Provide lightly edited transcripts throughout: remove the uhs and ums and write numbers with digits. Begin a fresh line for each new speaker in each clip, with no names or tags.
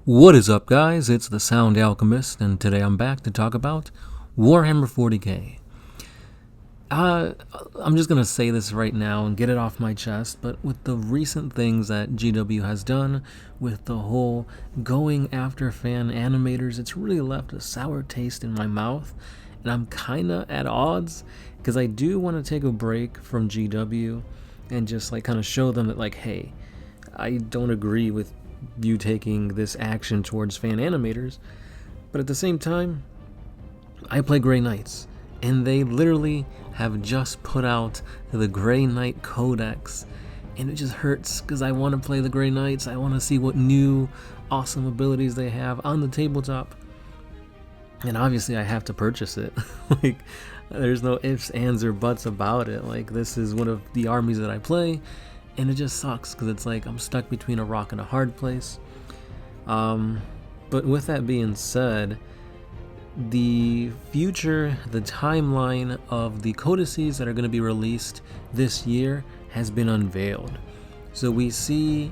What is up, guys? It's the Sound Alchemist, and today I'm back to talk about Warhammer 40k. I'm just gonna say this right now and get it off my chest, but with the recent things that GW has done, with the whole going after fan animators, it's really left a sour taste in my mouth, and I'm kinda at odds, because I do want to take a break from GW and just kind of show them that hey, I don't agree with you taking this action towards fan animators, but at the same time, I play Grey Knights, and they literally have just put out the Grey Knight Codex, and it just hurts because I want to play the Grey Knights. I want to see what new awesome abilities they have on the tabletop, and obviously I have to purchase it. There's no ifs, ands, or buts about it. This is one of the armies that I play, and it just sucks because it's I'm stuck between a rock and a hard place. But with that being said, the timeline of the codices that are going to be released this year has been unveiled. So we see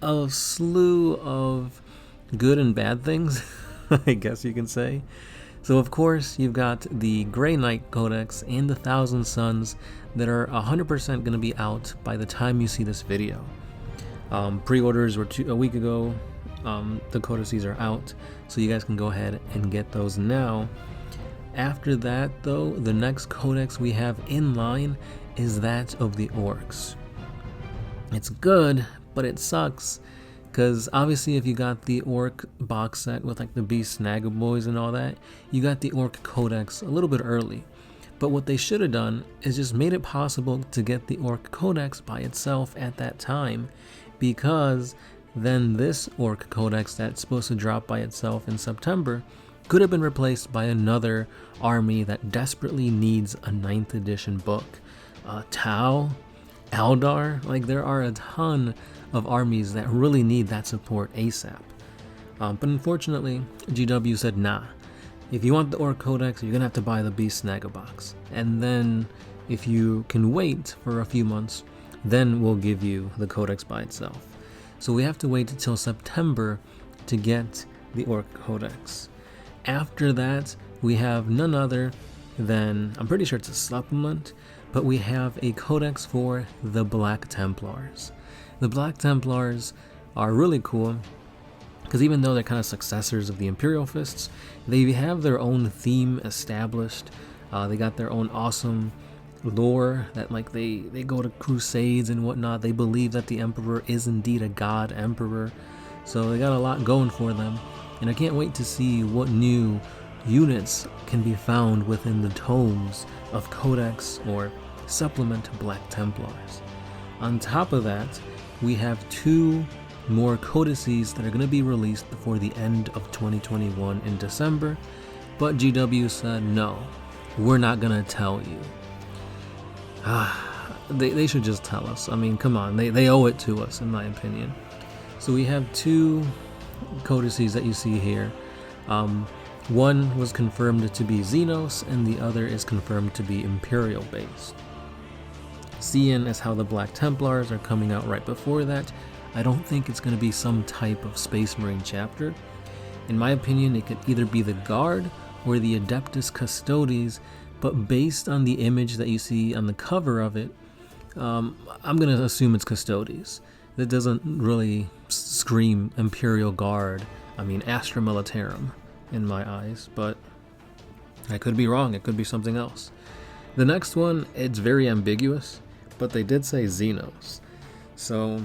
a slew of good and bad things, I guess you can say. So of course, you've got the Grey Knight Codex and the Thousand Suns that are 100% going to be out by the time you see this video. Pre-orders were a week ago. The codices are out, so you guys can go ahead and get those now. After that, though, the next codex we have in line is that of the Orcs. It's good, but it sucks, because obviously if you got the Orc box set with the Beast Snagaboys and all that, you got the Orc Codex a little bit early. But what they should have done is just made it possible to get the Orc Codex by itself at that time, because then this Orc Codex that's supposed to drop by itself in September could have been replaced by another army that desperately needs a 9th edition book. Tau, Eldar, there are a ton of armies that really need that support ASAP. But unfortunately, GW said, nah, if you want the Orc Codex, you're going to have to buy the Beast Snagabox. And then, if you can wait for a few months, then we'll give you the Codex by itself. So we have to wait until September to get the Orc Codex. After that, we have none other than, I'm pretty sure it's a supplement, but we have a Codex for the Black Templars. The Black Templars are really cool, because even though they're kind of successors of the Imperial Fists, they have their own theme established. They got their own awesome lore that they go to crusades and whatnot. They believe that the Emperor is indeed a god emperor, so they got a lot going for them, and I can't wait to see what new units can be found within the tomes of Codex or supplement Black Templars. On top of that, we have 2 more codices that are going to be released before the end of 2021 in December, but GW said no, we're not going to tell you. They should just tell us. I mean, come on, they owe it to us, in my opinion. So we have 2 codices that you see here. One was confirmed to be Xenos, and the other is confirmed to be Imperial based. Seeing as how the Black Templars are coming out right before that, I don't think it's going to be some type of Space Marine chapter. In my opinion, it could either be the Guard or the Adeptus Custodes, but based on the image that you see on the cover of it, I'm going to assume it's Custodes. That doesn't really scream Imperial Guard. I mean, Astra Militarum in my eyes, but I could be wrong. It could be something else. The next one, it's very ambiguous, but they did say Xenos. So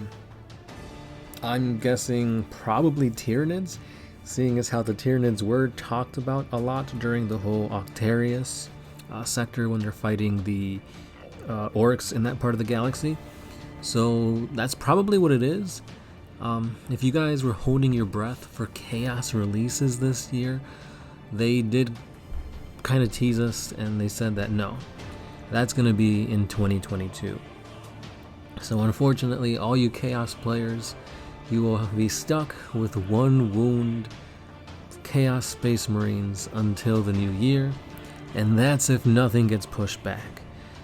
I'm guessing probably Tyranids, seeing as how the Tyranids were talked about a lot during the whole Octarius sector when they're fighting the Orcs in that part of the galaxy. So that's probably what it is. If you guys were holding your breath for Chaos releases this year, they did kind of tease us, and they said that no, that's going to be in 2022. So unfortunately, all you Chaos players, you will be stuck with 1 wound Chaos Space Marines until the new year, and that's if nothing gets pushed back.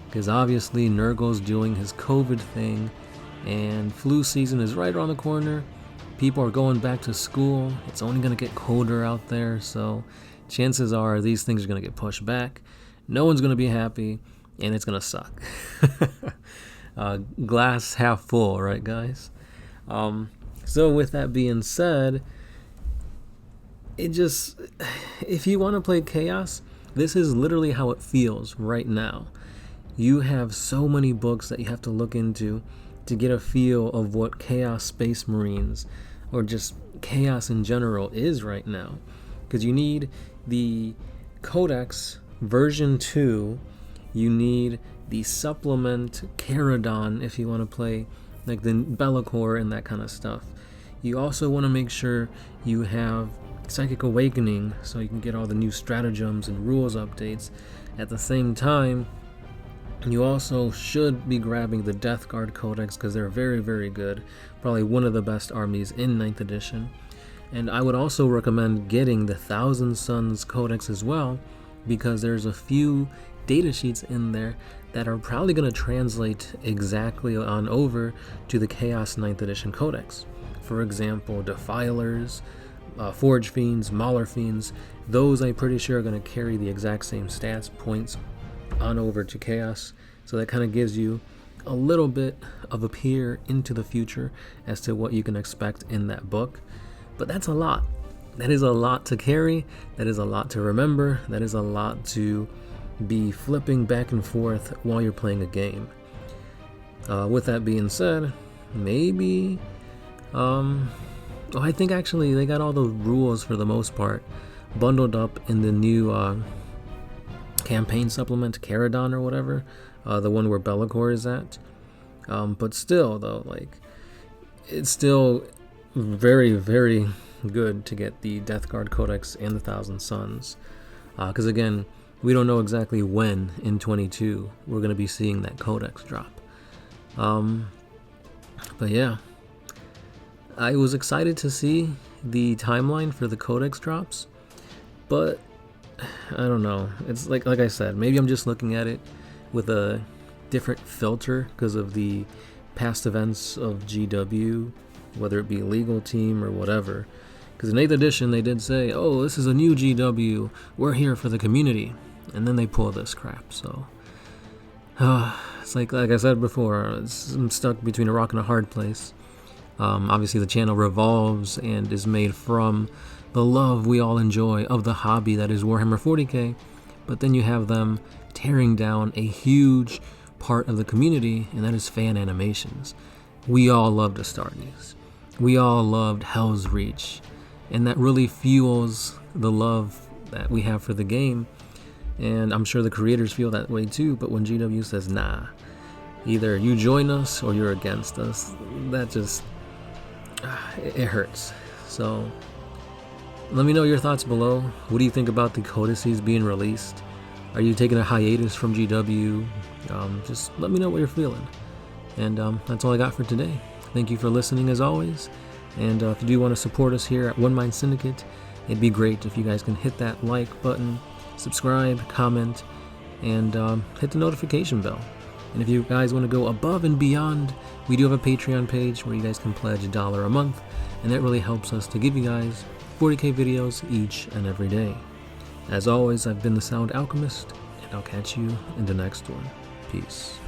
Because obviously Nurgle's doing his COVID thing, and flu season is right around the corner, people are going back to school. It's only going to get colder out there, so chances are these things are going to get pushed back. No one's going to be happy, and it's going to suck. Glass half full, right, guys? So with that being said, if you want to play Chaos, this is literally how it feels right now. You have so many books that you have to look into to get a feel of what Chaos Space Marines, or just Chaos in general, is right now. Because you need the Codex version 2, you need the supplement Caradon if you want to play like the Be'lakor and that kind of stuff. You also want to make sure you have Psychic Awakening so you can get all the new stratagems and rules updates. At the same time, you also should be grabbing the Death Guard Codex because they're very, very good. Probably one of the best armies in 9th edition. And I would also recommend getting the Thousand Suns Codex as well, because there's a few datasheets in there that are probably going to translate exactly on over to the Chaos 9th edition Codex. For example, Defilers, Forge Fiends, Mauler Fiends, those I'm pretty sure are going to carry the exact same stats points on over to Chaos. So that kind of gives you a little bit of a peer into the future as to what you can expect in that book. But that's a lot. That is a lot to carry. That is a lot to remember. That is a lot to be flipping back and forth while you're playing a game. With that being said, maybe I think actually they got all the rules for the most part bundled up in the new campaign supplement, Caradon or whatever, the one where Be'lakor is at. But still, though, like, it's still very, very good to get the Death Guard Codex and the Thousand Suns. Because again, we don't know exactly when in 22 we're going to be seeing that Codex drop. But yeah, I was excited to see the timeline for the Codex drops, but I don't know. It's like I said, maybe I'm just looking at it with a different filter because of the past events of GW, whether it be Legal Team or whatever. Because in 8th edition they did say, oh, this is a new GW, we're here for the community, and then they pull this crap. So it's like I said before, I'm stuck between a rock and a hard place. Obviously the channel revolves and is made from the love we all enjoy of the hobby that is Warhammer 40k, but then you have them tearing down a huge part of the community, and that is fan animations. We all loved Astartes. We all loved Hell's Reach, and that really fuels the love that we have for the game, and I'm sure the creators feel that way too. But when GW says, nah, either you join us or you're against us, that just, it hurts. So let me know your thoughts below. What do you think about the codices being released? Are you taking a hiatus from GW? Just let me know what you're feeling. And that's all I got for today. Thank you for listening as always. And if you do want to support us here at One Mind Syndicate, it'd be great if you guys can hit that like button, subscribe, comment, and hit the notification bell. And if you guys want to go above and beyond, we do have a Patreon page where you guys can pledge $1 a month, and that really helps us to give you guys 40k videos each and every day. As always, I've been the Sound Alchemist, and I'll catch you in the next one. Peace.